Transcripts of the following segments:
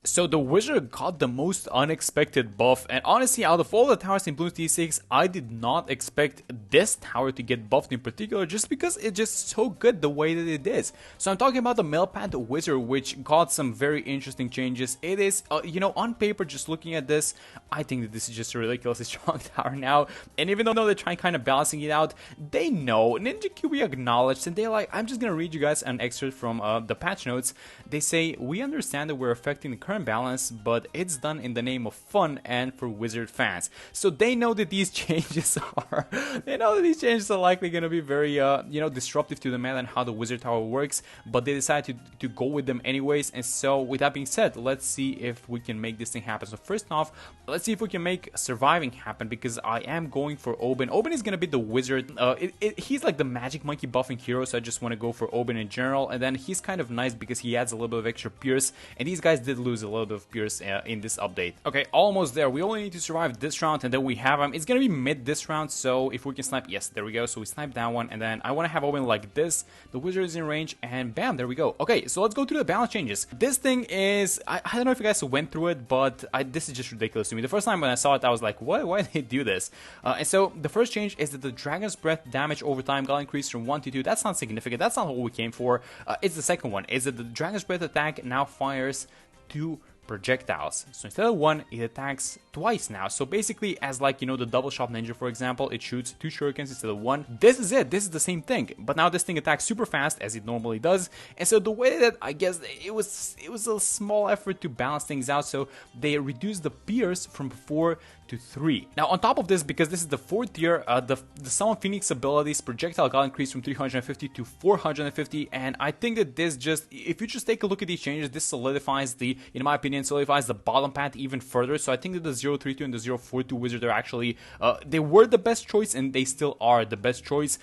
So the wizard got the most unexpected buff, and honestly, out of all the towers in Bloons D6, I did not expect this tower to get buffed in particular, just because it's just so good the way that it is. So I'm talking about the Melpant Wizard, which got some very interesting changes. It is, on paper, just looking at this, I think that this is just a ridiculously strong tower now. And even though they're trying kind of balancing it out, they know, Ninja QB acknowledged, and they're like, I'm just gonna read you guys an excerpt from the patch notes. They say, we understand that we're affecting the current balance, but it's done in the name of fun and for Wizard fans. So they know that these changes are, likely going to be very, disruptive to the meta and how the Wizard Tower works, but they decided to go with them anyways. And so with that being said, let's see if we can make this thing happen. So first off, let's see if we can make surviving happen, because I am going for Oben. Oben is going to be the Wizard. He's like the magic monkey buffing hero, so I just want to go for Oben in general. And then he's kind of nice because he adds a little bit of extra Pierce, and these guys did lose a little bit of Pierce in this update. Okay, almost there. We only need to survive this round, and then we have him. It's gonna be mid this round, so if we can snipe, yes, there we go. So we snipe that one, and then I want to have Owen like this. The wizard is in range, and bam, there we go. Okay, so let's go through the balance changes. This thing is, I don't know if you guys went through it, but this is just ridiculous to me. The first time when I saw it, I was like, what? Why did they do this? And so the first change is that the Dragon's Breath damage over time got increased from 1 to 2. That's not significant. That's not what we came for. It's the second one. Is that the Dragon's Breath attack now fires 2 projectiles. So instead of 1, it attacks twice now. So basically, as like, the double shot ninja, for example, it shoots 2 shurikens instead of 1. This is it. This is the same thing. But now this thing attacks super fast, as it normally does. And so the way that, I guess, it was a small effort to balance things out. So they reduced the Pierce from 4 to 3. Now, on top of this, because this is the 4th tier, the Summon Phoenix abilities projectile got increased from 350 to 450. And I think that this just, if you just take a look at these changes, this solidifies in my opinion, solidifies the bottom path even further. So I think that the 032 and the 042 wizard are actually, they were the best choice, and they still are the best choice.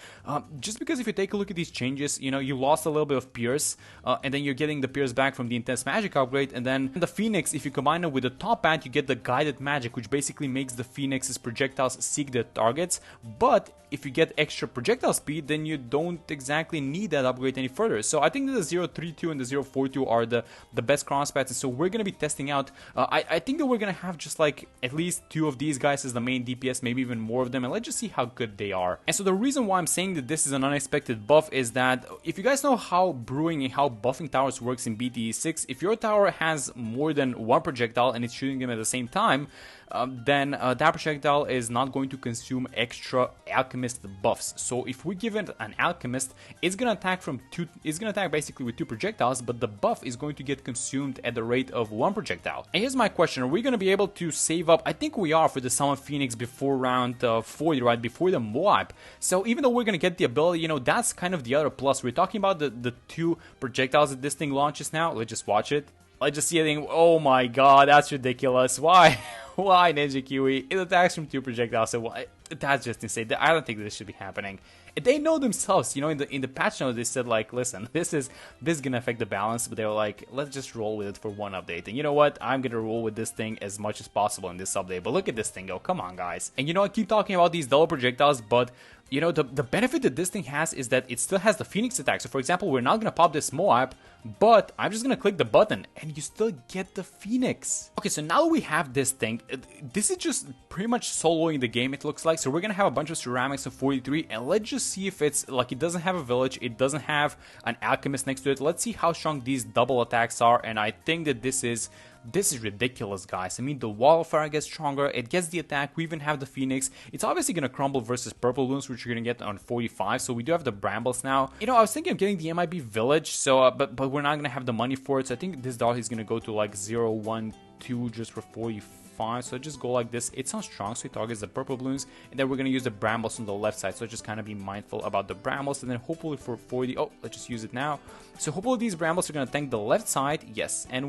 Just because if you take a look at these changes, you lost a little bit of Pierce, and then you're getting the Pierce back from the Intense Magic upgrade, and then the Phoenix, if you combine it with the top path, you get the Guided Magic, which basically makes the Phoenix's projectiles seek their targets. But if you get extra projectile speed, then you don't exactly need that upgrade any further. So I think that the 032 and the 042 are the best cross paths, and so we're going to be testing out. I think that we're going to have just like at least 2 of these guys as the main DPS, maybe even more of them, and let's just see how good they are. And so the reason why I'm saying that this is an unexpected buff is that if you guys know how brewing and how buffing towers works in BTE6, if your tower has more than 1 projectile and it's shooting them at the same time, then that projectile is not going to consume extra alchemist buffs. So if we give it an alchemist, it's gonna attack from 2. It's gonna attack basically with 2 projectiles, but the buff is going to get consumed at the rate of 1 projectile. And here's my question: are we gonna be able to save up? I think we are for the Summon Phoenix before round 40, right before the Moab. So even though we're gonna get the ability, that's kind of the other plus. We're talking about the 2 projectiles that this thing launches now. Let's just watch it. Let's just see it. Oh my god, that's ridiculous. Why? Why, Ninja Kiwi? It attacks from 2 projectiles, so that's just insane. I don't think this should be happening. They know themselves, in the patch notes, they said, like, listen, this is gonna affect the balance, but they were like, let's just roll with it for 1 update. And you know what? I'm gonna roll with this thing as much as possible in this update. But look at this thing go. Come on, guys. And I keep talking about these double projectiles, but the benefit that this thing has is that it still has the Phoenix attack. So for example, we're not gonna pop this Moab, but I'm just gonna click the button and you still get the Phoenix. Okay, so now we have this thing. This is just pretty much soloing the game, it looks like. So we're gonna have a bunch of ceramics of 43, and let's just see if it's like, it doesn't have a village, it doesn't have an alchemist next to it. Let's see how strong these double attacks are, and I think that this is ridiculous, guys. I mean, the Wall of Fire gets stronger, it gets the attack, we even have the Phoenix. It's obviously gonna crumble versus purple Bloons, which you're gonna get on 45, so we do have the Brambles now. I was thinking of getting the MIB village, so but we're not gonna have the money for it, so I think this dart is gonna go to like 0, 1, 2 just for 45. So just go like this. It's not strong, so it targets the purple Bloons, and then we're gonna use the Brambles on the left side. So just kind of be mindful about the Brambles, and then hopefully for 40. Oh, let's just use it now. So hopefully these Brambles are gonna tank the left side. Yes, and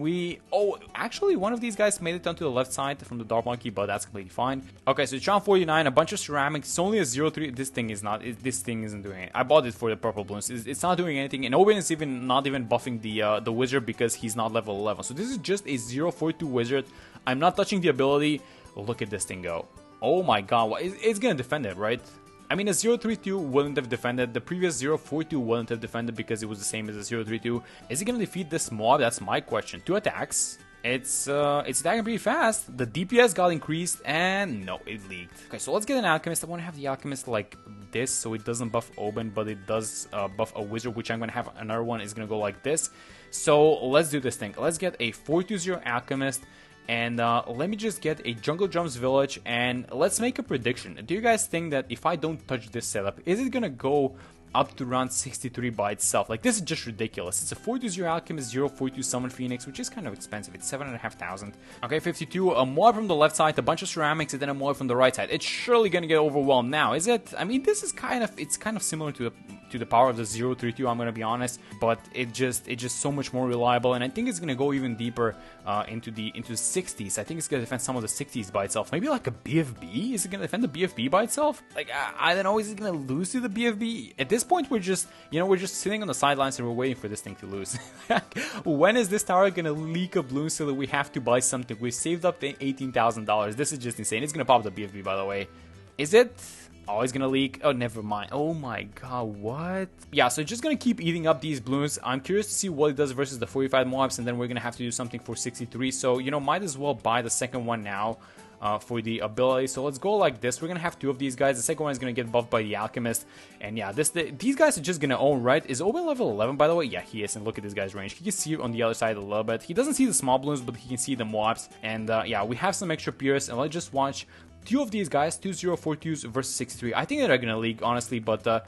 actually one of these guys made it onto the left side from the Dark Monkey, but that's completely fine. Okay, so it's round 49, a bunch of ceramics. It's only a 0-3. This thing isn't doing it. I bought it for the purple Bloons. It's not doing anything, and Owen is not even buffing the wizard because he's not level 11. So this is just a 0-4-2 wizard. I'm not touching the ability. Look at this thing go. Oh my god, it's gonna defend it, right? I mean, a 0-3-2 wouldn't have defended. The previous 0-4-2 wouldn't have defended because it was the same as a 0-3-2. Is it gonna defeat this mob? That's my question. 2 attacks. It's attacking pretty fast. The DPS got increased, and no, it leaked. Okay, so let's get an Alchemist. I want to have the Alchemist like this, so it doesn't buff Oben, but it does buff a Wizard, which I'm going to have another one is going to go like this. So let's do this thing. Let's get a 420 Alchemist, and let me just get a Jungle Drums Village, and let's make a prediction. Do you guys think that if I don't touch this setup, is it going to go up to round 63 by itself? Like, this is just ridiculous. It's a 420 Alchemist, 042 Summon Phoenix, which is kind of expensive. It's 7,500. Okay, 52, a Moab from the left side, a bunch of ceramics, and then a Moab from the right side. It's surely gonna get overwhelmed now, is it? I mean, this is kind of similar to the power of the 032, I'm gonna be honest, but it's just so much more reliable, and I think it's gonna go even deeper into the 60s. I think it's gonna defend some of the 60s by itself. Maybe like a BFB? Is it gonna defend the BFB by itself? Like, I don't know, is it gonna lose to the BFB? At this point, we're just sitting on the sidelines and we're waiting for this thing to lose. When is this tower gonna leak a Bloons so that we have to buy something? We saved up the $18,000. This is just insane. It's gonna pop the BFB, by the way. Is it? Oh, it's gonna leak. Oh, never mind. Oh my god, what? Yeah, so it's just gonna keep eating up these Bloons. I'm curious to see what it does versus the 45 Moabs, and then we're gonna have to do something for 63. So, might as well buy the second one now. For the ability. So let's go like this. We're gonna have two of these guys. The second one is gonna get buffed by the Alchemist, and yeah, these guys are just gonna own, right? Is Oben level 11, by the way? Yeah, he is, and look at this guy's range. He can see on the other side a little bit. He doesn't see the small Bloons, but he can see the Moabs, and yeah, we have some extra Pierce, and let's just watch two of these guys, 2042s versus 63. I think that they're gonna leak, honestly, but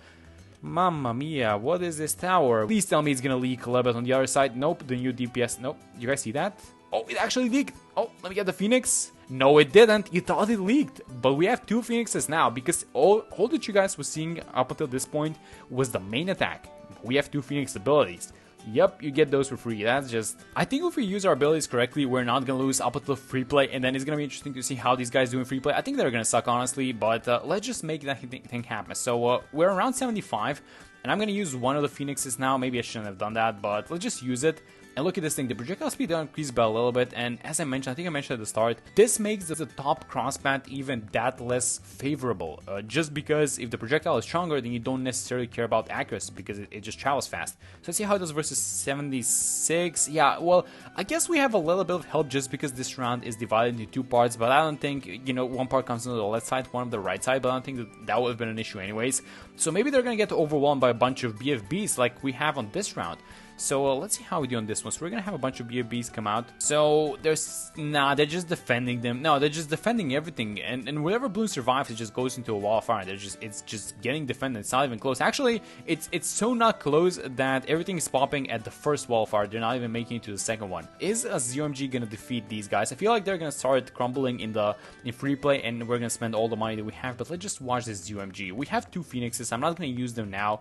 mamma mia, what is this tower? Please tell me it's gonna leak a little bit on the other side. Nope, the new DPS. Nope, you guys see that? Oh, it actually leaked. Oh, let me get the Phoenix. No, it didn't. You thought it leaked. But we have two Phoenixes now, because all that you guys were seeing up until this point was the main attack. We have two Phoenix abilities. Yep, you get those for free. That's just... I think if we use our abilities correctly, we're not going to lose up until free play, and then it's going to be interesting to see how these guys do in free play. I think they're going to suck, honestly, but let's just make that thing happen. So we're around 75, and I'm going to use one of the Phoenixes now. Maybe I shouldn't have done that, but let's just use it. And look at this thing, the projectile speed down increased by a little bit, and as I mentioned, I think I mentioned at the start, this makes the top crosspath even that less favorable, just because if the projectile is stronger, then you don't necessarily care about accuracy, because it just travels fast. So let's see how it does versus 76. Yeah, well, I guess we have a little bit of help just because this round is divided into two parts, but I don't think, one part comes on the left side, one on the right side, but I don't think that would have been an issue anyways. So maybe they're going to get overwhelmed by a bunch of BFBs like we have on this round. So let's see how we do on this one. So we're gonna have a bunch of BFBs come out. So they're just defending them. No, they're just defending everything. And whatever Bloon survives, it just goes into a wall of fire. It's just getting defended. It's not even close. Actually, it's so not close that everything is popping at the first wall of fire. They're not even making it to the second one. Is a ZOMG gonna defeat these guys? I feel like they're gonna start crumbling in free play, and we're gonna spend all the money that we have. But let's just watch this ZOMG. We have two Phoenixes. I'm not gonna use them now.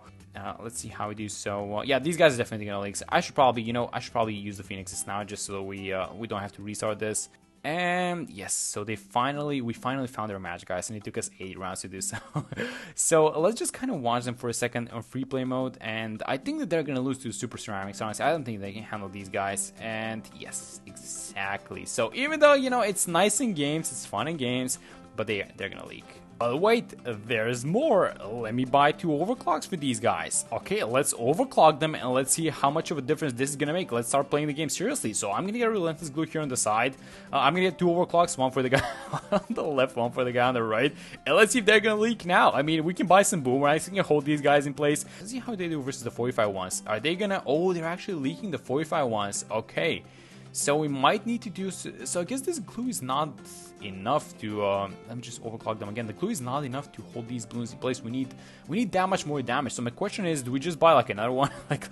Let's see how we do. So yeah, these guys are definitely gonna leak. I should probably, use the Phoenixes now just so we don't have to restart this. And yes, so we finally found their match, guys, and it took us 8 rounds to do so. So let's just kind of watch them for a second on free play mode, and I think that they're gonna lose to Super Ceramics. Honestly, I don't think they can handle these guys. And yes, exactly. So even though it's nice in games, it's fun in games, but they're gonna leak. But wait, there's more. Let me buy 2 overclocks for these guys. Okay, let's overclock them and let's see how much of a difference this is gonna make. Let's start playing the game seriously. So I'm gonna get a Relentless Glue here on the side. I'm gonna get 2 overclocks, one for the guy on the left, one for the guy on the right. And let's see if they're gonna leak now. I mean, we can buy some boomerangs, we can hold these guys in place. Let's see how they do versus the 45 ones. Are they gonna... Oh, they're actually leaking the 45 ones. Okay. So we might need to do... So I guess this glue is not enough to... let me just overclock them again. The glue is not enough to hold these Bloons in place. We need that much more damage. So my question is, do we just buy like another one? Like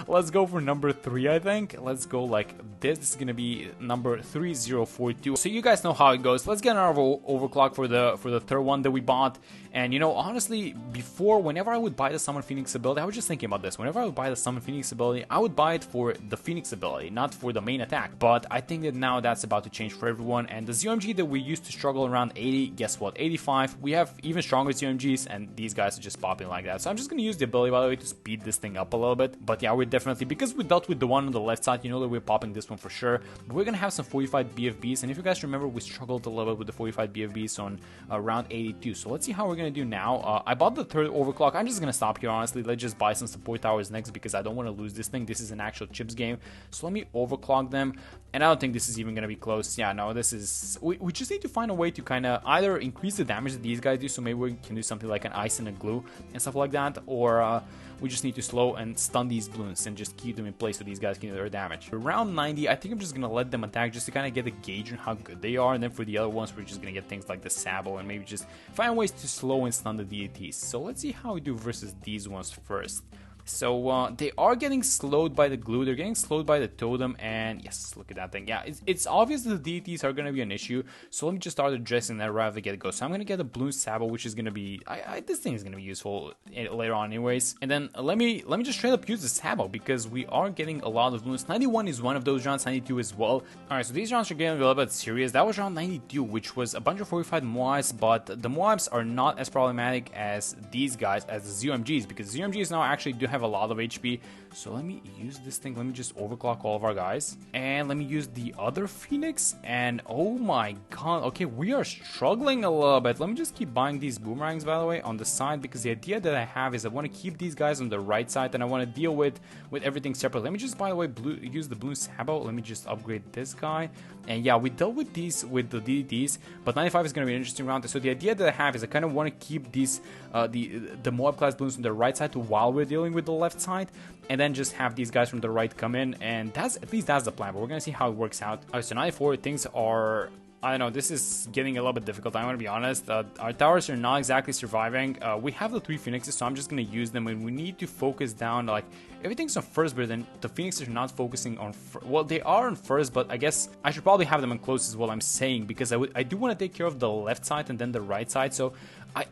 let's go for number 3, I think. Let's go like this. This is gonna be number 3042. So you guys know how it goes. Let's get another overclock for the third one that we bought. And honestly, before, whenever I would buy the Summon Phoenix ability, I was just thinking about this. Whenever I would buy the Summon Phoenix ability, I would buy it for the Phoenix ability, not for the main attack. But I think that now that's about to change for everyone. And the ZOMG that we used to struggle around 80, guess what? 85. We have even stronger ZOMGs, and these guys are just popping like that. So I'm just gonna use the ability, by the way, to speed this thing up a little bit. But yeah, we're definitely, because we dealt with the one on the left side, that we're popping this one for sure. But we're gonna have some 45 BFBs, and if you guys remember, we struggled a little bit with the 45 BFBs on round 82. So let's see how we're gonna do now. I bought the third overclock. I'm just gonna stop here, honestly. Let's just buy some support towers next, because I don't want to lose this thing. This is an actual chips game. So let me overclock them. them. And I don't think this is even going to be close. Yeah, no, this is... We just need to find a way to kind of either increase the damage that these guys do, so maybe we can do something like an ice and a glue and stuff like that, or we just need to slow and stun these balloons and just keep them in place so these guys can do their damage. Around 90, I think I'm just going to let them attack just to kind of get a gauge on how good they are, and then for the other ones, we're just going to get things like the Sabo and maybe just find ways to slow and stun the deities. So let's see how we do versus these ones first. So they are getting slowed by the glue, they're getting slowed by the totem, and yes, look at that thing. Yeah, it's obvious that the deities are going to be an issue, so let me just start addressing that right off the get-go. So I'm going to get a Bloons Sabo, which is going to be, this thing is going to be useful later on anyways. And then let me just straight up use the Sabo, because we are getting a lot of balloons. 91 is one of those rounds, 92 as well. Alright, so these rounds are getting a little bit serious. That was round 92, which was a bunch of 45 Moabs, but the Moabs are not as problematic as these guys, as the ZOMGs, because ZOMGs now actually do have a lot of HP. So let me use this thing. Let me just overclock all of our guys, and let me use the other Phoenix. And oh my god, okay, we are struggling a little bit. Let me just keep buying these boomerangs, by the way, on the side, because the idea that I have is I want to keep these guys on the right side, and I want to deal with everything separately. Let me just, by the way, use the Bloons Sabo. Let me just upgrade this guy. And yeah, we dealt with these with the DDTs, but 95 is going to be an interesting round. So the idea that I have is I kind of want to keep these the Moab class balloons on the right side while we're dealing with the left side, and then just have these guys from the right come in, and that's at least that's the plan. But we're gonna see how it works out. Alright, so 94, things are, I don't know, this is getting a little bit difficult. I'm gonna be honest. Our towers are not exactly surviving. We have the 3 Phoenixes, so I'm just gonna use them, and we need to focus down. Like, everything's on first, but then the Phoenixes are not focusing on well, they are on first, but I guess I should probably have them on close is what I'm saying, because I do want to take care of the left side and then the right side. So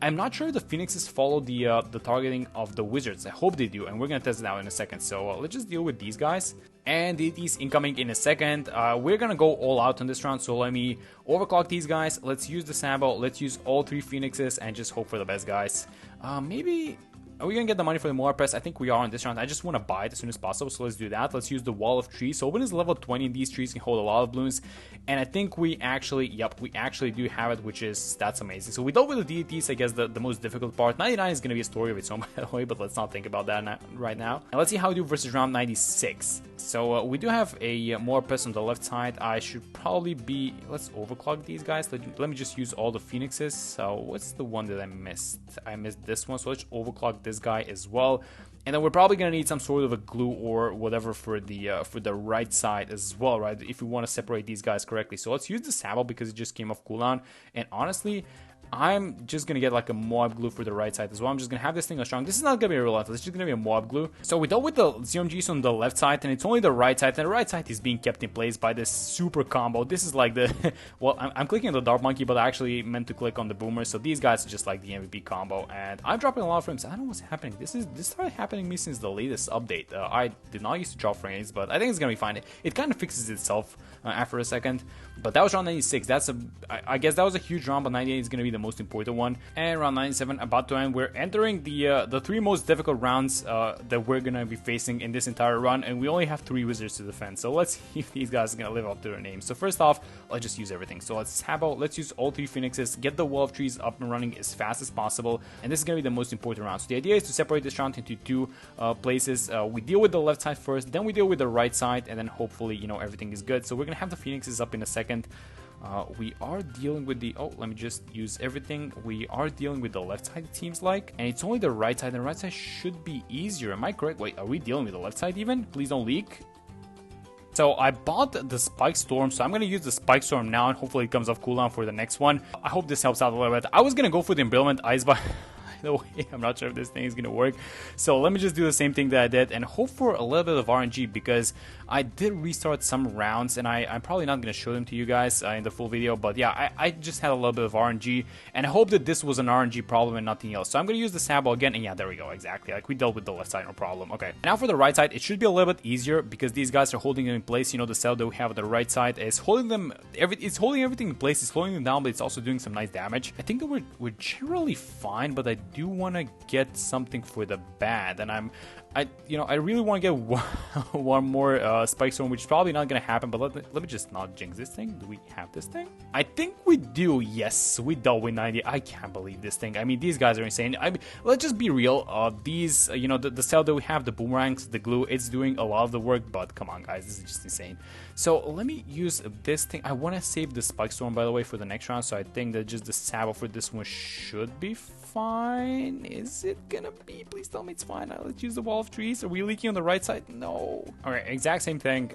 I'm not sure if the Phoenixes follow the targeting of the Wizards. I hope they do, and we're gonna test it out in a second. So let's just deal with these guys. And DTs incoming in a second. We're gonna go all out on this round, so let me overclock these guys. Let's use the Sabo, let's use all 3 Phoenixes, and just hope for the best, guys. Maybe... Are we gonna get the money for the Moab Press? I think we are in this round. I just want to buy it as soon as possible, so let's do that. Let's use the Wall of Trees. So when is level 20, and these trees can hold a lot of balloons. And I think we actually, yep, we actually do have it, which is, that's amazing. So we dealt with the deities, I guess the most difficult part. 99 is gonna be a story of its own, by the way, but let's not think about that right now. And let's see how we do versus round 96. So we do have a Moab Press on the left side. I should probably be, let's overclock these guys. Let me just use all the Phoenixes. So what's the one that I missed? I missed this one, so let's overclock this guy as well. And then we're probably gonna need some sort of a glue or whatever for the right side as well, right? If we want to separate these guys correctly. So let's use the Sabo because it just came off cooldown. And honestly, I'm just gonna get like a Moab glue for the right side as well. I'm just gonna have this thing on strong. This is not gonna be a relentless, it's just gonna be a Moab glue. So we dealt with the ZOMGs on the left side, and it's only the right side, and the right side is being kept in place by this super combo. This is like the well, I'm clicking on the Dark Monkey, but I actually meant to click on the Boomer. So these guys are just like the MVP combo, and I'm dropping a lot of frames. I don't know what's happening. This started happening to me since the latest update. I did not used to drop frames, but I think it's gonna be fine. It kind of fixes itself after a second. But that was round 96. I guess that was a huge round, but 98 is gonna be the most important one. And round 97 about to end. We're entering the 3 most difficult rounds that we're gonna be facing in this entire run, and we only have 3 wizards to defend. So let's see if these guys are gonna live up to their names. So first off, let's just use everything. So let's Sabo, let's use all 3 Phoenixes, get the Wall of Trees up and running as fast as possible, and this is gonna be the most important round. So the idea is to separate this round into 2 places. We deal with the left side first, then we deal with the right side, and then hopefully, you know, everything is good. So we're gonna have the Phoenixes up in a second. We are dealing with the, oh, let me just use everything. We are dealing with the left side, it seems like, and it's only the right side, and the right side should be easier. Am I correct? Wait, are we dealing with the left side even? Please don't leak. So I bought the Spike Storm, so I'm going to use the Spike Storm now, and hopefully it comes off cooldown for the next one. I hope this helps out a little bit. I was going to go for the Embrittlement Ice, but the way, I'm not sure if this thing is gonna work. So let me just do the same thing that I did and hope for a little bit of RNG, because I did restart some rounds, and I'm probably not gonna show them to you guys in the full video, but yeah, I just had a little bit of RNG, and I hope that this was an RNG problem and nothing else. So I'm gonna use the Sabo again, and yeah, there we go, exactly, like we dealt with the left side, no problem. Okay, now for the right side, it should be a little bit easier because these guys are holding them in place. You know, the cell that we have on the right side is holding them, it's holding everything in place, it's slowing them down, but it's also doing some nice damage. I think that we're generally fine, but I do want to get something for the bad, and I really want to get one more Spike Storm, which is probably not going to happen, but let me just not jinx this thing. Do we have this thing? I think we do. Yes, we double win 90. I can't believe this thing. I mean, these guys are insane. I mean, let's just be real. These, the cell that we have, the boomerangs, the glue, it's doing a lot of the work, but come on, guys, this is just insane. So let me use this thing. I want to save the Spike Storm, by the way, for the next round, so I think that just the Sabo for this one should be fine. Is it gonna be? Please tell me it's fine. Let's use the wall of trees. Are we leaking on the right side? No. Alright, exact same thing.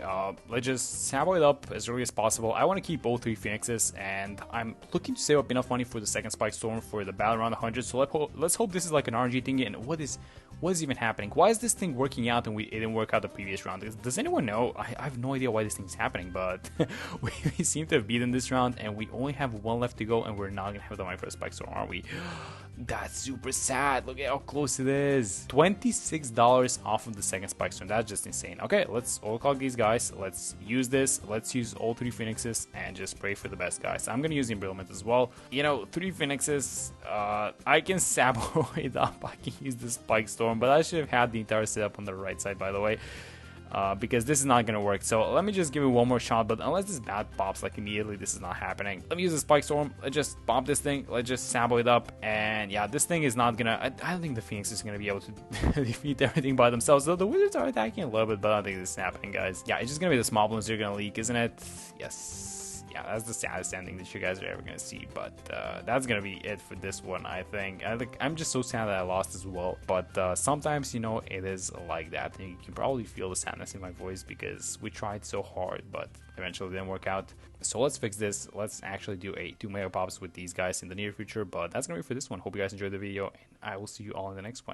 Let's just Sabo it up as early as possible. I want to keep all 3 Phoenixes, and I'm looking to save up enough money for the second Spike Storm for the battle around 100. So let's hope this is like an RNG thingy. And what is even happening? Why is this thing working out and it didn't work out the previous round? Does anyone know? I have no idea why this thing's happening, but we seem to have beaten this round, and we only have 1 left to go, and we're not gonna have the money for a Spike Storm, are we? That's super sad. Look at how close it is. $26 off of the second Spike Storm. That's just insane. Okay, let's overclock these guys. Let's use this. Let's use all 3 Phoenixes and just pray for the best, guys. I'm gonna use the Embrittlement as well. 3 Phoenixes. I can Sabo it up. I can use the Spike Storm, but I should have had the entire setup on the right side, by the way. Because this is not gonna work. So let me just give it one more shot, but unless this bat pops like immediately, this is not happening. Let me use the Spike Storm. Let's just pop this thing. Let's just Sabo it up, and yeah, this thing is not gonna, I don't think the Phoenix is gonna be able to defeat everything by themselves. So the Wizards are attacking a little bit, but I don't think this is happening, guys. Yeah, it's just gonna be the small balloons that are gonna leak, isn't it? Yes. Yeah, that's the saddest ending that you guys are ever gonna see, but that's gonna be it for this one. I think I'm just so sad that I lost as well, but sometimes it is like that, and you can probably feel the sadness in my voice because we tried so hard, but eventually it didn't work out. So let's fix this. Let's actually do a 2 mega pops with these guys in the near future, but that's gonna be for this one. Hope you guys enjoyed the video, and I will see you all in the next one.